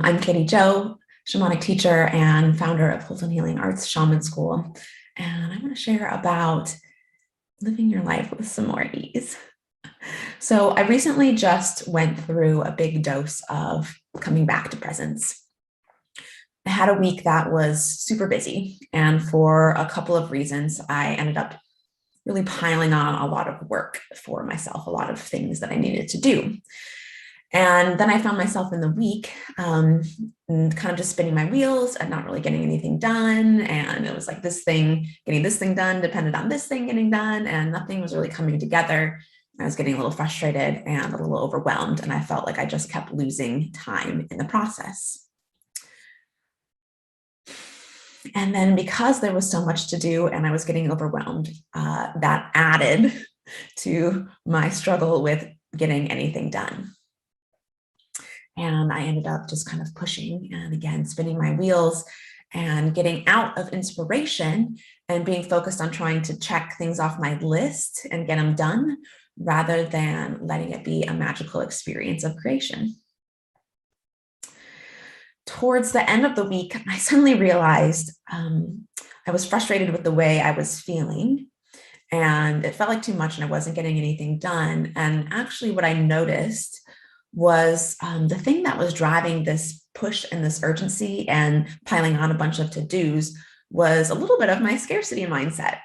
I'm Katy Jo, shamanic teacher and founder of Holton Healing Arts Shaman School. And I want to share about living your life with some more ease. So I recently just went through a big dose of coming back to presence. I had a week that was super busy, and for a couple of reasons, I ended up really piling on a lot of work for myself, a lot of things that I needed to do. And then I found myself in the week kind of just spinning my wheels and not really getting anything done. And it was like getting this thing done depended on this thing getting done, and nothing was really coming together. I was getting a little frustrated and a little overwhelmed, and I felt like I just kept losing time in the process. And then because there was so much to do and I was getting overwhelmed, that added to my struggle with getting anything done. And I ended up just kind of pushing and again, spinning my wheels and getting out of inspiration and being focused on trying to check things off my list and get them done rather than letting it be a magical experience of creation. Towards the end of the week, I suddenly realized I was frustrated with the way I was feeling, and it felt like too much and I wasn't getting anything done. And actually what I noticed was the thing that was driving this push and this urgency and piling on a bunch of to-dos was a little bit of my scarcity mindset.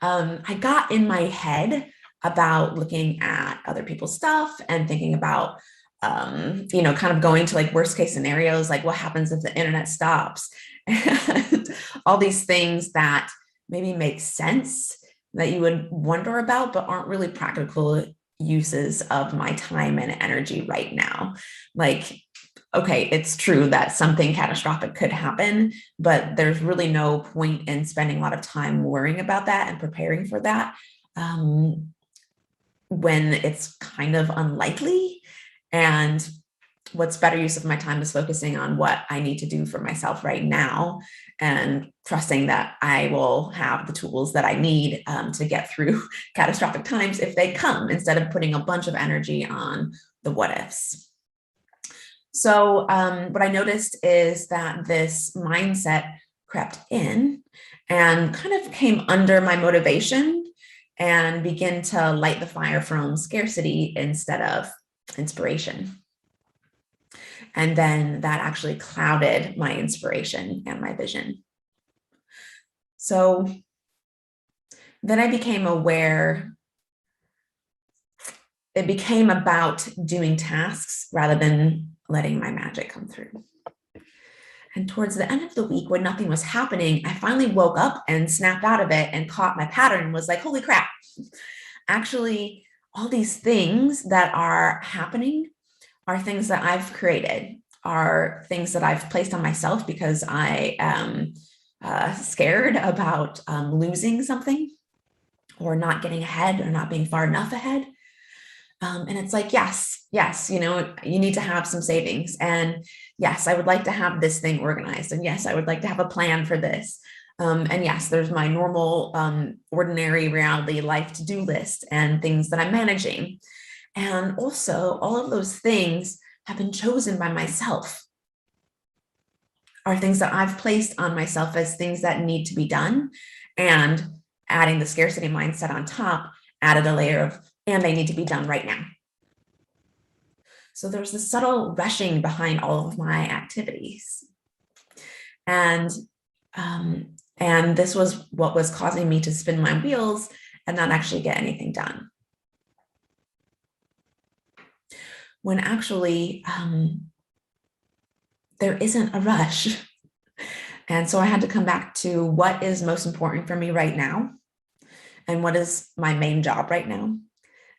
I got in my head about looking at other people's stuff and thinking about kind of going to like worst case scenarios, like what happens if the internet stops, and all these things that maybe make sense that you would wonder about, but aren't really practical uses of my time and energy right now. Like, okay, it's true that something catastrophic could happen, but there's really no point in spending a lot of time worrying about that and preparing for that when it's kind of unlikely. And what's better use of my time is focusing on what I need to do for myself right now and trusting that I will have the tools that I need to get through catastrophic times if they come, instead of putting a bunch of energy on the what ifs. So what I noticed is that this mindset crept in and kind of came under my motivation and begin to light the fire from scarcity instead of inspiration. And then that actually clouded my inspiration and my vision. So then I became aware it became about doing tasks rather than letting my magic come through. And towards the end of the week, when nothing was happening, I finally woke up and snapped out of it and caught my pattern and was like, holy crap, actually, all these things that are happening are things that I've created, are things that I've placed on myself because I am scared about losing something or not getting ahead or not being far enough ahead. And it's like, yes, you need to have some savings. And yes, I would like to have this thing organized. And yes, I would like to have a plan for this. And yes, there's my normal, ordinary reality life to-do list and things that I'm managing. And also all of those things have been chosen by myself, are things that I've placed on myself as things that need to be done. And adding the scarcity mindset on top added a layer of, and they need to be done right now. So there's this subtle rushing behind all of my activities. And this was what was causing me to spin my wheels and not actually get anything done. When actually there isn't a rush. And so I had to come back to what is most important for me right now and what is my main job right now,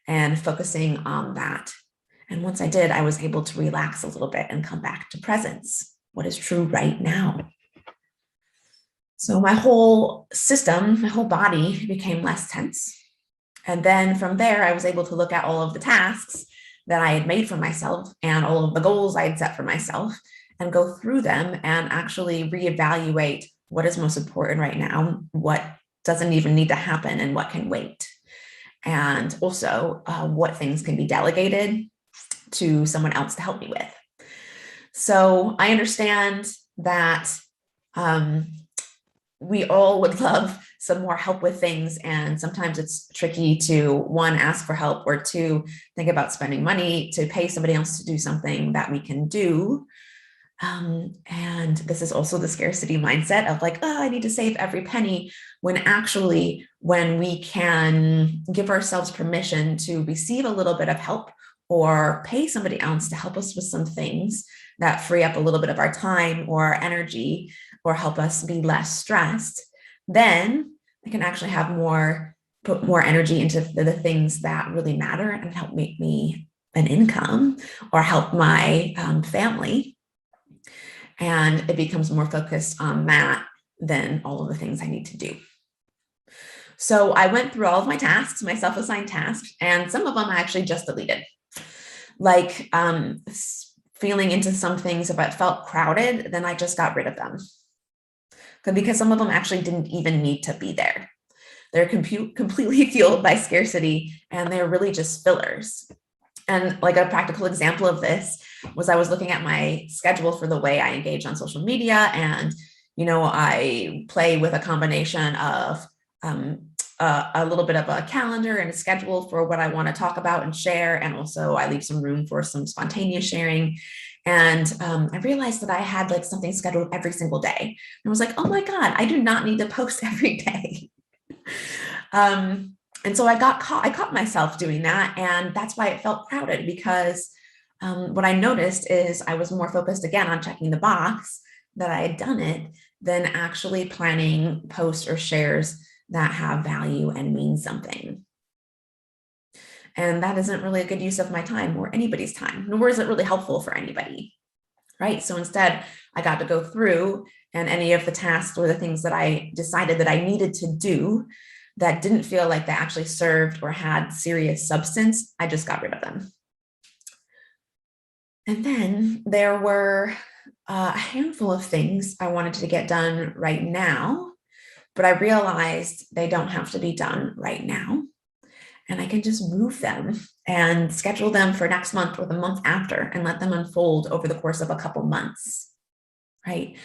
and focusing on that. And once I did, I was able to relax a little bit and come back to presence, what is true right now. So my whole system, my whole body became less tense. And then from there, I was able to look at all of the tasks that I had made for myself and all of the goals I had set for myself and go through them and actually reevaluate what is most important right now, what doesn't even need to happen, and what can wait. And also what things can be delegated to someone else to help me with. So I understand that we all would love some more help with things. And sometimes it's tricky to, one, ask for help, or two, think about spending money to pay somebody else to do something that we can do. And this is also the scarcity mindset of like, oh, I need to save every penny, when actually, when we can give ourselves permission to receive a little bit of help or pay somebody else to help us with some things that free up a little bit of our time or energy or help us be less stressed, then I can actually have put more energy into the things that really matter and help make me an income or help my family. And it becomes more focused on that than all of the things I need to do. So I went through all of my tasks, my self-assigned tasks, and some of them I actually just deleted. Like feeling into some things, if it felt crowded, then I just got rid of them. Because some of them actually didn't even need to be there. They're completely fueled by scarcity, and they're really just fillers. And like a practical example of this was I was looking at my schedule for the way I engage on social media. And, I play with a combination of a little bit of a calendar and a schedule for what I want to talk about and share. And also I leave some room for some spontaneous sharing. And I realized that I had like something scheduled every single day. And I was like, oh my God, I do not need to post every day. And so I caught myself doing that. And that's why it felt crowded, because what I noticed is I was more focused again on checking the box that I had done it than actually planning posts or shares that have value and mean something. And that isn't really a good use of my time or anybody's time, nor is it really helpful for anybody, right? So instead, I got to go through, and any of the tasks or the things that I decided that I needed to do that didn't feel like they actually served or had serious substance, I just got rid of them. And then there were a handful of things I wanted to get done right now, but I realized they don't have to be done right now. And I can just move them and schedule them for next month or the month after and let them unfold over the course of a couple months, right?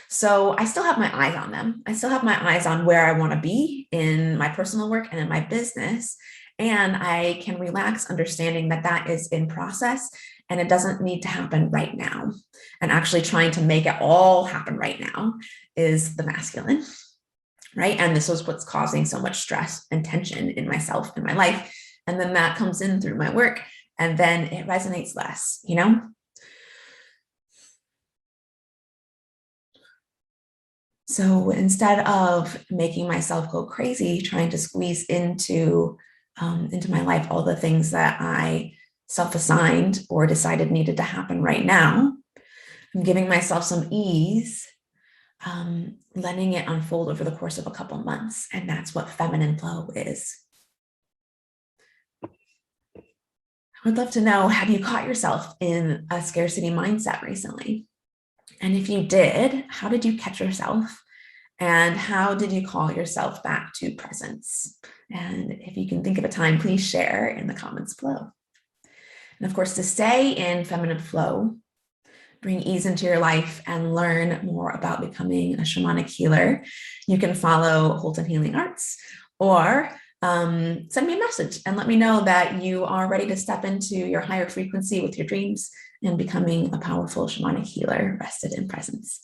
So I still have my eyes on them. I still have my eyes on where I want to be in my personal work and in my business. And I can relax understanding that that is in process and it doesn't need to happen right now. And actually trying to make it all happen right now is the masculine. Right. And this was what's causing so much stress and tension in myself and my life. And then that comes in through my work, and then it resonates less, So instead of making myself go crazy, trying to squeeze into my life all the things that I self-assigned or decided needed to happen right now, I'm giving myself some ease, letting it unfold over the course of a couple months. And that's what feminine flow is. I would love to know, have you caught yourself in a scarcity mindset recently? And if you did, how did you catch yourself? And how did you call yourself back to presence? And if you can think of a time, please share in the comments below. And of course, to stay in feminine flow, bring ease into your life, and learn more about becoming a shamanic healer, you can follow Holton Healing Arts, or send me a message and let me know that you are ready to step into your higher frequency with your dreams and becoming a powerful shamanic healer rested in presence.